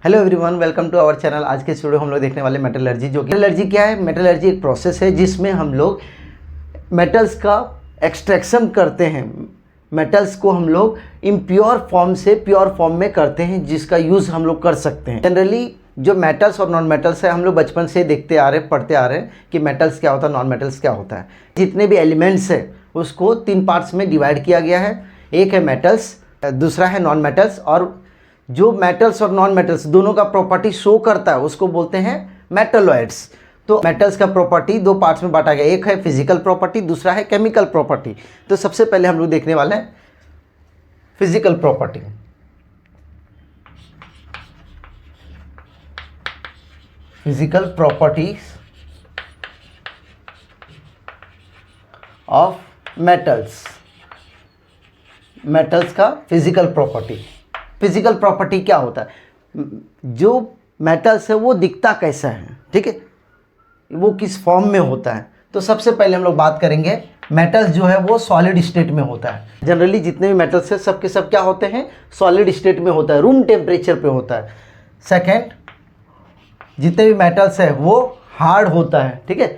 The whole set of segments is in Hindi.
Hello everyone, welcome to our channel. आज के स्टूडियो हम लोग देखने वाले मेटलर्जी। जो कि मेटलर्जी क्या है? मेटलर्जी एक प्रोसेस है जिसमें हम लोग मेटल्स का एक्सट्रैक्शन करते हैं। मेटल्स को हम लोग इम्प्योर फॉर्म से प्योर फॉर्म में करते हैं, जिसका यूज़ हम लोग कर सकते हैं। जनरली जो मेटल्स और नॉन मेटल्स है, हम लोग बचपन से देखते आ रहे हैं, पढ़ते आ रहे हैं कि मेटल्स क्या होता है, नॉन मेटल्स क्या होता है। जितने भी एलिमेंट्स है उसको 3 पार्ट्स में डिवाइड किया गया है। एक है मेटल्स, दूसरा है नॉन मेटल्स, और जो मेटल्स और नॉन मेटल्स दोनों का प्रॉपर्टी शो करता है उसको बोलते हैं मेटलॉइड्स। तो मेटल्स का प्रॉपर्टी 2 पार्ट्स में बांटा गया, एक है फिजिकल प्रॉपर्टी, दूसरा है केमिकल प्रॉपर्टी। तो सबसे पहले हम लोग देखने वाले हैं physical property. Physical properties of metals. Metals का फिजिकल प्रॉपर्टी। फिजिकल प्रॉपर्टी क्या होता है? जो मेटल्स है वो दिखता कैसा है, ठीक है, वो किस फॉर्म में होता है। तो सबसे पहले हम लोग बात करेंगे, मेटल्स जो है वो सॉलिड स्टेट में होता है। जनरली जितने भी मेटल्स है सब के सब क्या होते हैं? सॉलिड स्टेट में होता है, रूम टेम्परेचर पे होता है। सेकेंड, जितने भी मेटल्स है वो हार्ड होता है, ठीक है,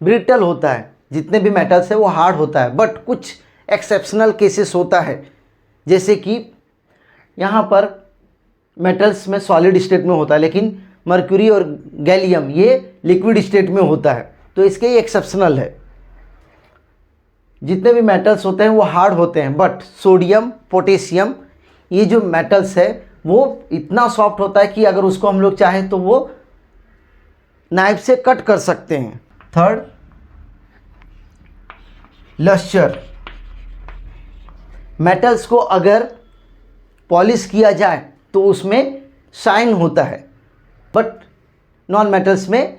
ब्रिटल होता है। जितने भी मेटल्स है वो हार्ड होता है, बट कुछ एक्सेप्शनल केसेस होता है, जैसे कि यहाँ पर मेटल्स में सॉलिड स्टेट में होता है, लेकिन मर्क्यूरी और गैलियम ये लिक्विड स्टेट में होता है, तो इसके ये एक्सेप्शनल है। जितने भी मेटल्स होते हैं वो हार्ड होते हैं, बट सोडियम, पोटेशियम, ये जो मेटल्स है वो इतना सॉफ्ट होता है कि अगर उसको हम लोग चाहें तो वो नाइफ से कट कर सकते हैं। Third, lustre. मेटल्स को अगर पॉलिश किया जाए तो उसमें शाइन होता है, बट नॉन मेटल्स में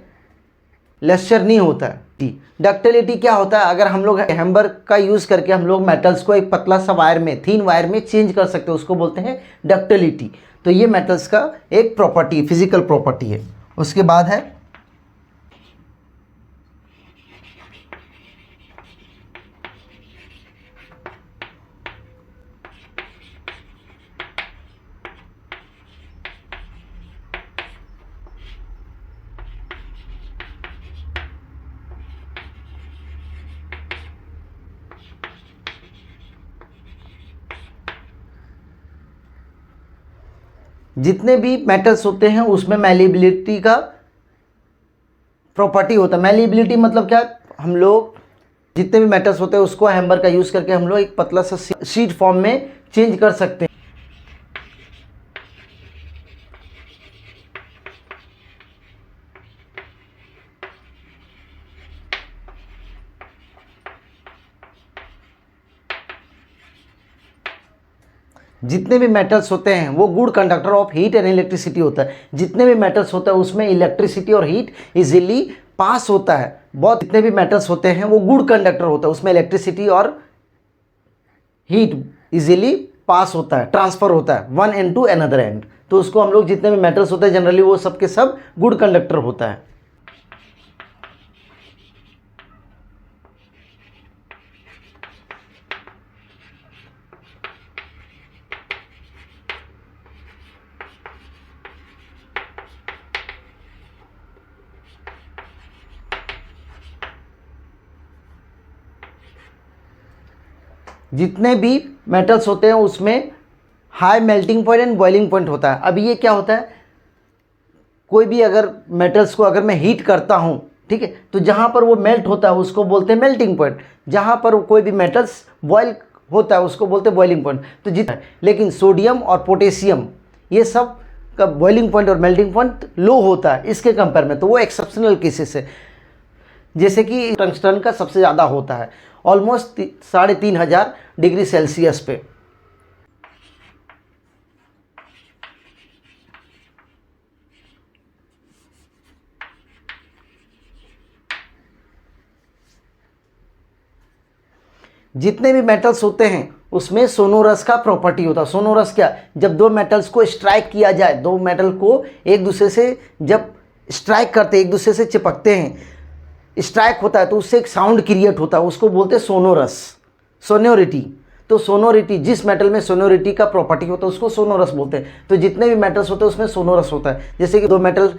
लस्टर नहीं होता है। डक्टिलिटी क्या होता है? अगर हम लोग हैमर का यूज़ करके हम लोग मेटल्स को एक पतला सा वायर में, थीन वायर में चेंज कर सकते हैं, उसको बोलते हैं डक्टिलिटी। तो ये मेटल्स का एक प्रॉपर्टी, फिजिकल प्रॉपर्टी है। उसके बाद है जितने भी मेटल्स होते हैं उसमें मैलिएबिलिटी का प्रॉपर्टी होता है। मैलिएबिलिटी मतलब क्या? हम लोग जितने भी मेटल्स होते हैं उसको हैमर का यूज़ करके हम लोग एक पतला सा शीट फॉर्म में चेंज कर सकते हैं। जितने भी मेटल्स होते हैं वो good conductor of heat and electricity होता है। जितने भी मेटल्स होते हैं उसमें इलेक्ट्रिसिटी और हीट इजीली पास होता है। बहुत जितने भी मेटल्स होते हैं वो गुड कंडक्टर होता है, उसमें इलेक्ट्रिसिटी और हीट इजीली पास होता है, ट्रांसफ़र होता है one end to another end. तो उसको हम लोग जितने भी मेटल्स होते हैं जनरली वो सब के सब गुड कंडक्टर होता है। जितने भी मेटल्स होते हैं उसमें high melting point and boiling point होता है। अभी ये क्या होता है? कोई भी अगर मेटल्स को अगर मैं हीट करता हूँ, ठीक है, तो जहाँ पर वो मेल्ट होता है उसको बोलते हैं मेल्टिंग पॉइंट। जहाँ पर कोई भी मेटल्स बॉयल होता है उसको बोलते हैं बॉइलिंग पॉइंट। तो लेकिन सोडियम और पोटेशियम ये सब का बॉइलिंग पॉइंट और मेल्टिंग पॉइंट लो होता है इसके कंपेयर में, तो वो एक्सेप्शनल केसेस है। जैसे कि टंगस्टन का सबसे ज़्यादा होता है, ऑलमोस्ट 3500 डिग्री सेल्सियस पे। जितने भी मेटल्स होते हैं उसमें सोनोरस का प्रॉपर्टी होता है। सोनोरस क्या? जब दो मेटल्स को स्ट्राइक किया जाए, दो मेटल को एक दूसरे से जब स्ट्राइक करते हैं, एक दूसरे से चिपकते हैं, स्ट्राइक होता है तो उससे एक साउंड क्रिएट होता है, उसको बोलते हैं सोनोरस, सोनोरिटी। तो सोनोरिटी, जिस मेटल में सोनोरिटी का प्रॉपर्टी होता है उसको सोनोरस बोलते हैं। तो जितने भी मेटल्स होते हैं उसमें सोनोरस होता है। जैसे कि दो मेटल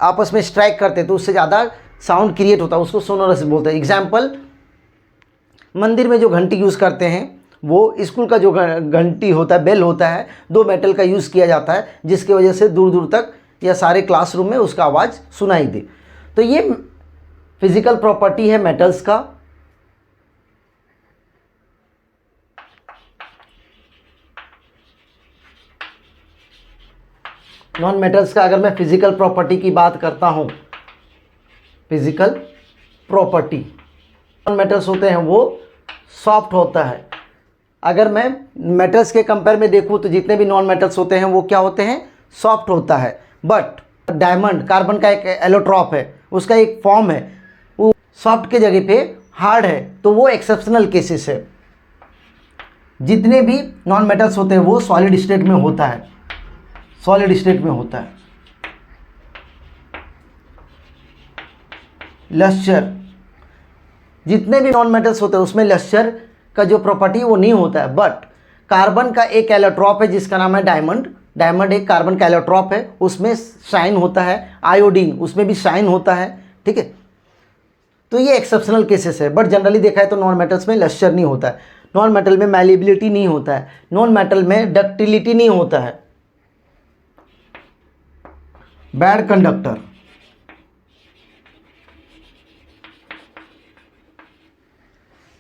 आपस में स्ट्राइक करते हैं तो उससे ज़्यादा साउंड क्रिएट होता है, उसको सोनोरस बोलते हैं। एग्जाम्पल, मंदिर में जो घंटी यूज़ करते हैं, वो स्कूल का जो घंटी होता है, बेल होता है, दो मेटल का यूज़ किया जाता है, जिसकी वजह से दूर दूर तक या सारे क्लासरूम में उसका आवाज़ सुनाई दे। तो ये फिजिकल प्रॉपर्टी है मेटल्स का। नॉन मेटल्स का अगर मैं फिजिकल प्रॉपर्टी की बात करता हूँ, फिजिकल प्रॉपर्टी, नॉन मेटल्स होते हैं वो सॉफ्ट होता है। अगर मैं मेटल्स के कंपेयर में देखूँ तो जितने भी नॉन मेटल्स होते हैं वो क्या होते हैं, सॉफ्ट होता है। बट डायमंड, कार्बन का एक एलोट्रॉप है, उसका एक फॉर्म है, वो सॉफ्ट के जगह पे हार्ड है, तो वो एक्सेप्शनल केसेस है। जितने भी नॉन मेटल्स होते हैं वो सॉलिड स्टेट में होता है, सॉलिड स्टेट में होता है। लस्चर, जितने भी नॉन मेटल्स होते हैं उसमें लस्चर का जो प्रॉपर्टी वो नहीं होता है। बट कार्बन का एक एलोट्रॉप है जिसका नाम है डायमंड। डायमंड एक कार्बन का एलोट्रॉप है, उसमें शाइन होता है। आयोडीन, उसमें भी शाइन होता है, ठीक है। तो ये एक्सेप्शनल केसेस है, बट जनरली देखा है तो नॉन मेटल्स में लस्चर नहीं होता है, नॉन मेटल में मैलिबिलिटी नहीं होता है, नॉन मेटल में डक्टिलिटी नहीं होता है। बैड कंडक्टर,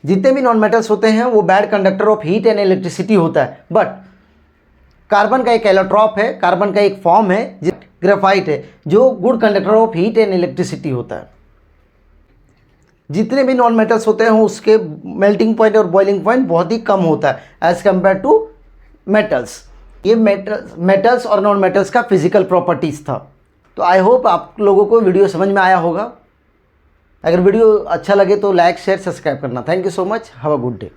जितने भी नॉन मेटल्स होते हैं वो bad conductor of heat and electricity होता है। बट कार्बन का एक एलोट्रॉप है, कार्बन का एक फॉर्म है ग्रेफाइट है, जो good conductor of heat and electricity होता है। जितने भी नॉन मेटल्स होते हैं उसके मेल्टिंग पॉइंट और बॉइलिंग पॉइंट बहुत ही कम होता है एज कंपेयर टू मेटल्स। ये मेटल्स और नॉन मेटल्स का फिजिकल प्रॉपर्टीज था। तो आई होप आप लोगों को वीडियो समझ में आया होगा। अगर वीडियो अच्छा लगे तो लाइक, शेयर, सब्सक्राइब करना। Thank you so much, have a good day.